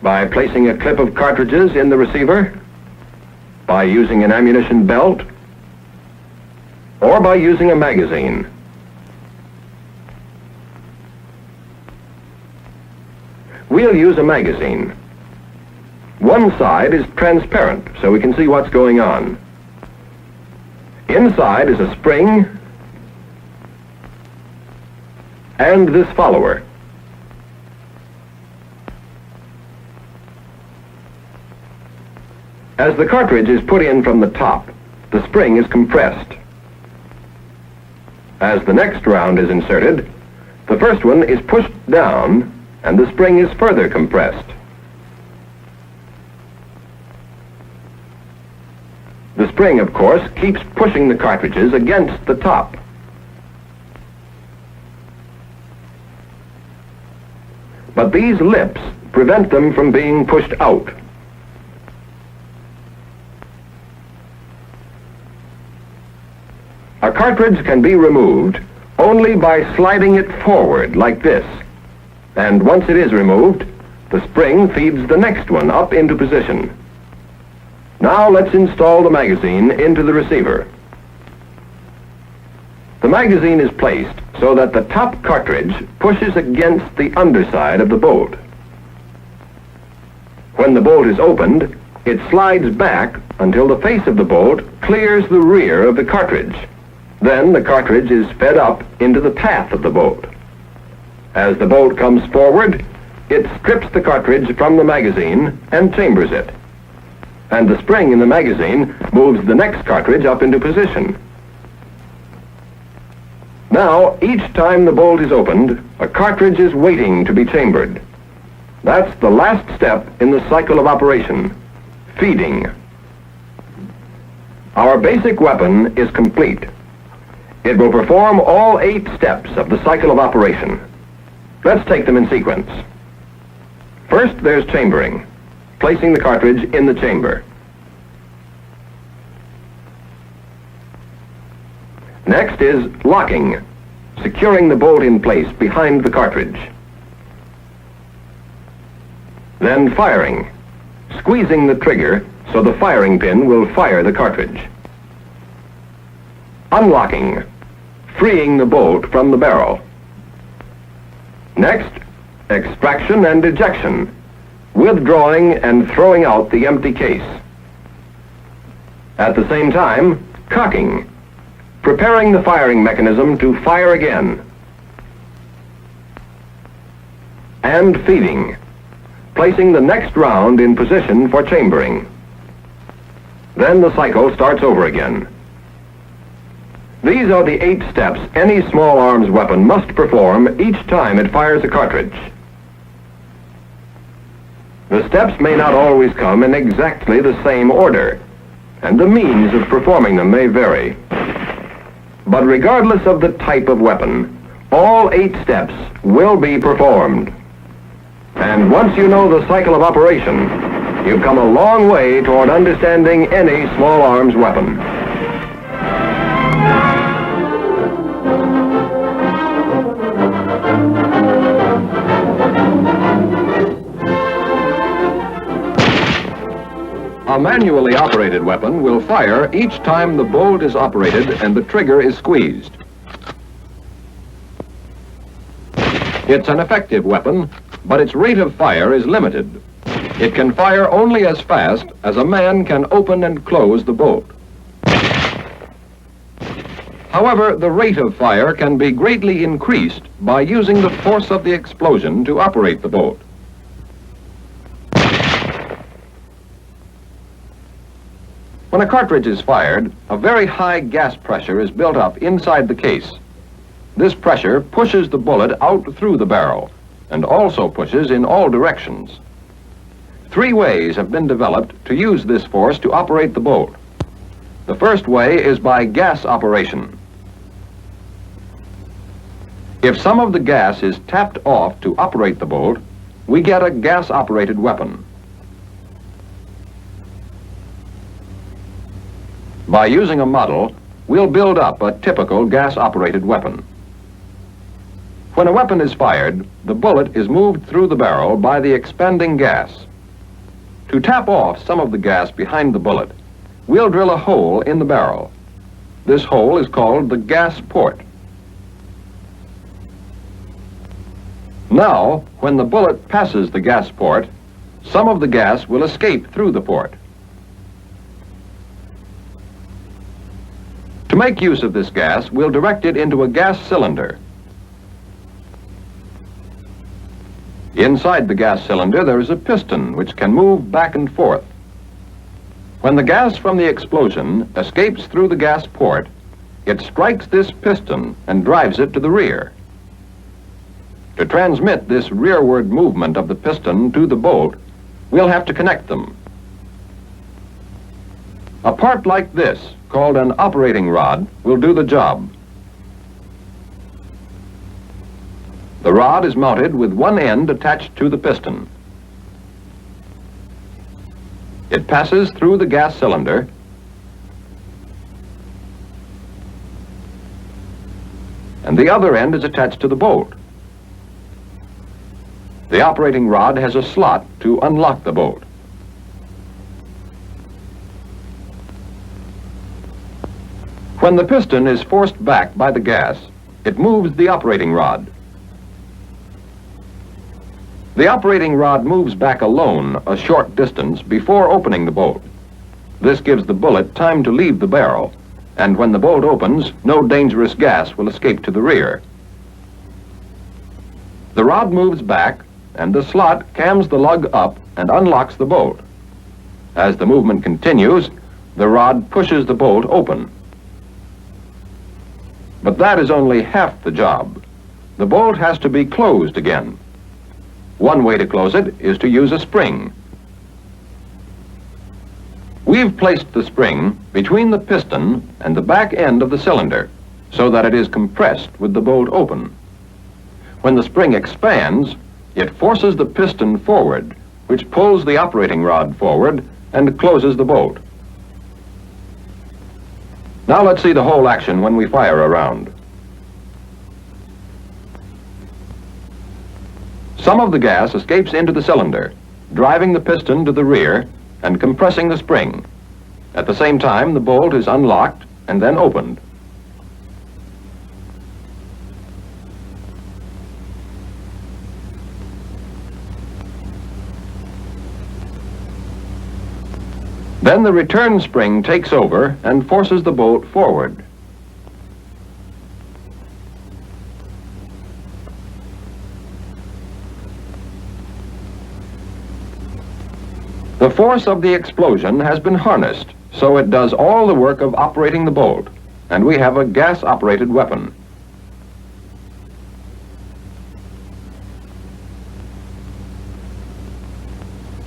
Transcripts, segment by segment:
By placing a clip of cartridges in the receiver, by using an ammunition belt, or by using a magazine. We'll use a magazine. One side is transparent, so we can see what's going on. Inside is a spring and this follower. As the cartridge is put in from the top, the spring is compressed. As the next round is inserted, the first one is pushed down and the spring is further compressed. The spring, of course, keeps pushing the cartridges against the top. But these lips prevent them from being pushed out. A cartridge can be removed only by sliding it forward like this. And once it is removed, the spring feeds the next one up into position. Now let's install the magazine into the receiver. The magazine is placed so that the top cartridge pushes against the underside of the bolt. When the bolt is opened, it slides back until the face of the bolt clears the rear of the cartridge. Then the cartridge is fed up into the path of the bolt. As the bolt comes forward, it strips the cartridge from the magazine and chambers it. And the spring in the magazine moves the next cartridge up into position. Now, each time the bolt is opened, a cartridge is waiting to be chambered. That's the last step in the cycle of operation, feeding. Our basic weapon is complete. It will perform all 8 steps of the cycle of operation. Let's take them in sequence. First, there's chambering, placing the cartridge in the chamber. Next is locking, securing the bolt in place behind the cartridge. Then firing, squeezing the trigger so the firing pin will fire the cartridge. Unlocking, freeing the bolt from the barrel. Next, extraction and ejection, withdrawing and throwing out the empty case. At the same time, cocking, preparing the firing mechanism to fire again. And feeding, placing the next round in position for chambering. Then the cycle starts over again. These are the 8 steps any small arms weapon must perform each time it fires a cartridge. The steps may not always come in exactly the same order, and the means of performing them may vary. But regardless of the type of weapon, all 8 steps will be performed. And once you know the cycle of operation, you've come a long way toward understanding any small arms weapon. A manually operated weapon will fire each time the bolt is operated and the trigger is squeezed. It's an effective weapon, but its rate of fire is limited. It can fire only as fast as a man can open and close the bolt. However, the rate of fire can be greatly increased by using the force of the explosion to operate the bolt. When a cartridge is fired, a very high gas pressure is built up inside the case. This pressure pushes the bullet out through the barrel and also pushes in all directions. 3 ways have been developed to use this force to operate the bolt. The first way is by gas operation. If some of the gas is tapped off to operate the bolt, we get a gas-operated weapon. By using a model, we'll build up a typical gas-operated weapon. When a weapon is fired, the bullet is moved through the barrel by the expanding gas, To tap off some of the gas behind the bullet, we'll drill a hole in the barrel. This hole is called the gas port. Now, when the bullet passes the gas port, some of the gas will escape through the port. To make use of this gas, we'll direct it into a gas cylinder. Inside the gas cylinder, there is a piston which can move back and forth. When the gas from the explosion escapes through the gas port, it strikes this piston and drives it to the rear. To transmit this rearward movement of the piston to the bolt, we'll have to connect them. A part like this, called an operating rod, will do the job. The rod is mounted with one end attached to the piston. It passes through the gas cylinder and the other end is attached to the bolt. The operating rod has a slot to unlock the bolt. When the piston is forced back by the gas, it moves the operating rod. The operating rod moves back alone a short distance before opening the bolt. This gives the bullet time to leave the barrel, and when the bolt opens, no dangerous gas will escape to the rear. The rod moves back, and the slot cams the lug up and unlocks the bolt. As the movement continues, the rod pushes the bolt open. But that is only half the job. The bolt has to be closed again. One way to close it is to use a spring. We've placed the spring between the piston and the back end of the cylinder so that it is compressed with the bolt open. When the spring expands, it forces the piston forward, which pulls the operating rod forward and closes the bolt. Now let's see the whole action when we fire a round. Some of the gas escapes into the cylinder, driving the piston to the rear and compressing the spring. At the same time, the bolt is unlocked and then opened. Then the return spring takes over and forces the bolt forward. The force of the explosion has been harnessed, so it does all the work of operating the bolt, and we have a gas-operated weapon.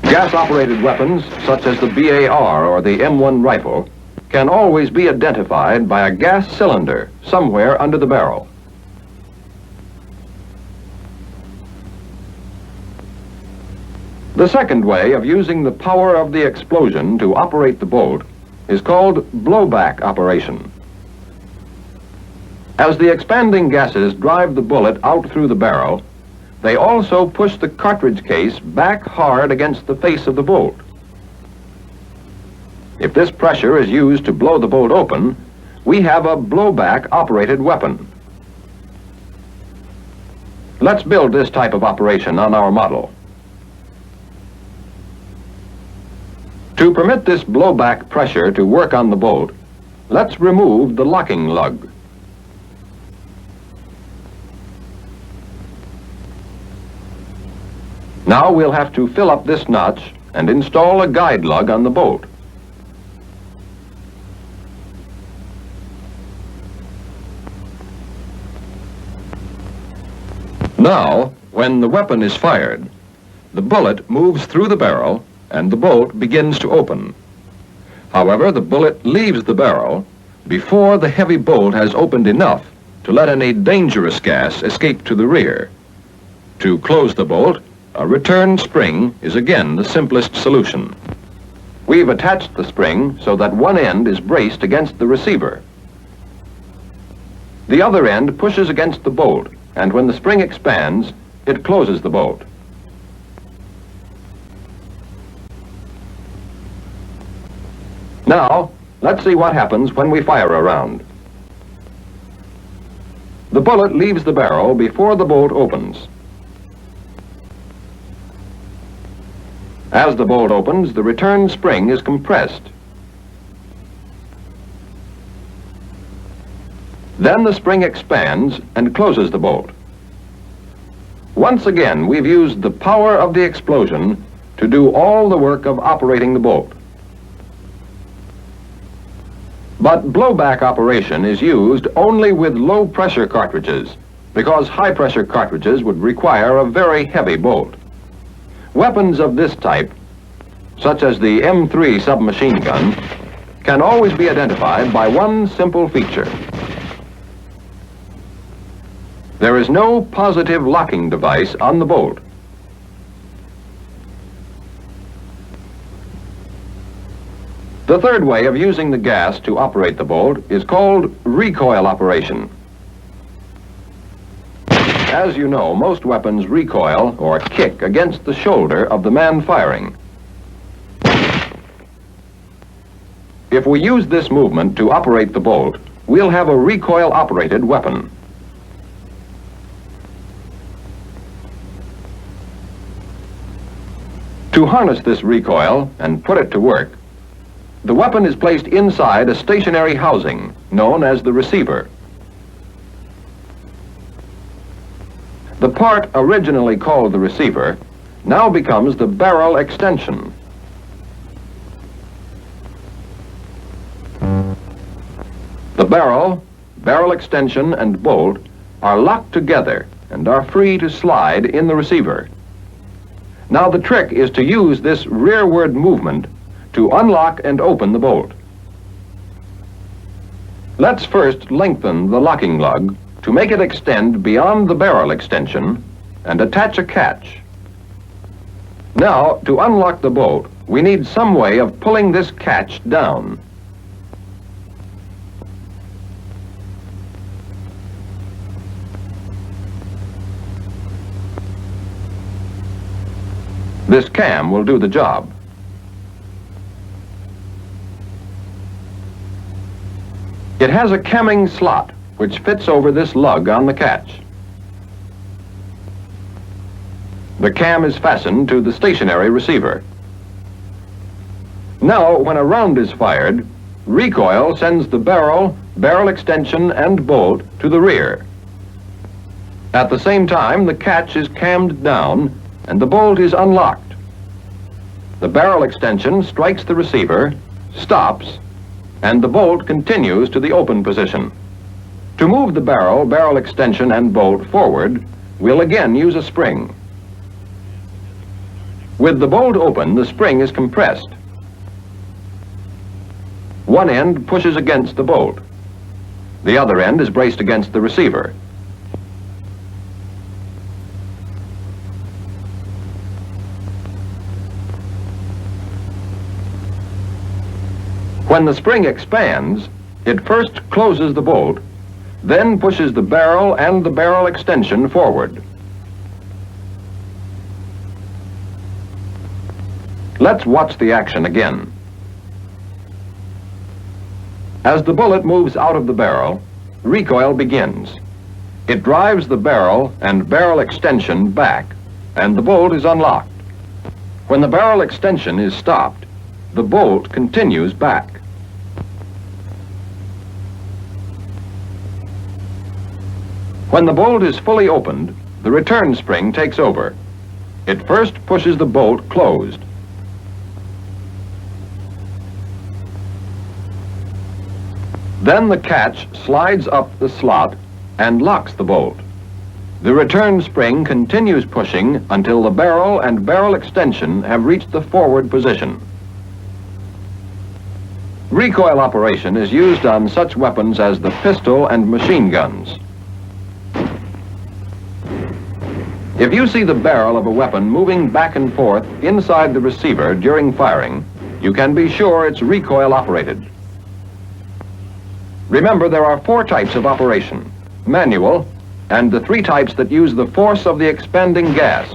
Gas-operated weapons, such as the BAR or the M1 rifle, can always be identified by a gas cylinder somewhere under the barrel. The second way of using the power of the explosion to operate the bolt is called blowback operation. As the expanding gases drive the bullet out through the barrel, they also push the cartridge case back hard against the face of the bolt. If this pressure is used to blow the bolt open, we have a blowback operated weapon. Let's build this type of operation on our model. To permit this blowback pressure to work on the bolt, let's remove the locking lug. Now we'll have to fill up this notch and install a guide lug on the bolt. Now, when the weapon is fired, the bullet moves through the barrel and the bolt begins to open. However, the bullet leaves the barrel before the heavy bolt has opened enough to let any dangerous gas escape to the rear. To close the bolt, a return spring is again the simplest solution. We've attached the spring so that one end is braced against the receiver. The other end pushes against the bolt, and when the spring expands, it closes the bolt. Now, let's see what happens when we fire a round. The bullet leaves the barrel before the bolt opens. As the bolt opens, the return spring is compressed. Then the spring expands and closes the bolt. Once again, we've used the power of the explosion to do all the work of operating the bolt. But blowback operation is used only with low-pressure cartridges, because high-pressure cartridges would require a very heavy bolt. Weapons of this type, such as the M3 submachine gun, can always be identified by one simple feature. There is no positive locking device on the bolt. The third way of using the gas to operate the bolt is called recoil operation. As you know, most weapons recoil or kick against the shoulder of the man firing. If we use this movement to operate the bolt, we'll have a recoil-operated weapon. To harness this recoil and put it to work, the weapon is placed inside a stationary housing known as the receiver. The part originally called the receiver now becomes the barrel extension. The barrel extension, and bolt are locked together and are free to slide in the receiver. Now the trick is to use this rearward movement to unlock and open the bolt. Let's first lengthen the locking lug to make it extend beyond the barrel extension and attach a catch. Now, to unlock the bolt, we need some way of pulling this catch down. This cam will do the job. It has a camming slot which fits over this lug on the catch. The cam is fastened to the stationary receiver. Now, when a round is fired, recoil sends the barrel extension, and bolt to the rear. At the same time, the catch is cammed down and the bolt is unlocked. The barrel extension strikes the receiver, stops, and the bolt continues to the open position. To move the barrel extension, and bolt forward, we'll again use a spring. With the bolt open, the spring is compressed. One end pushes against the bolt. The other end is braced against the receiver. When the spring expands, it first closes the bolt, then pushes the barrel and the barrel extension forward. Let's watch the action again. As the bullet moves out of the barrel, recoil begins. It drives the barrel and barrel extension back, and the bolt is unlocked. When the barrel extension is stopped, the bolt continues back. When the bolt is fully opened, the return spring takes over. It first pushes the bolt closed. Then the catch slides up the slot and locks the bolt. The return spring continues pushing until the barrel and barrel extension have reached the forward position. Recoil operation is used on such weapons as the pistol and machine guns. If you see the barrel of a weapon moving back and forth inside the receiver during firing, you can be sure it's recoil operated. Remember, there are 4 types of operation: manual, and the 3 types that use the force of the expanding gas.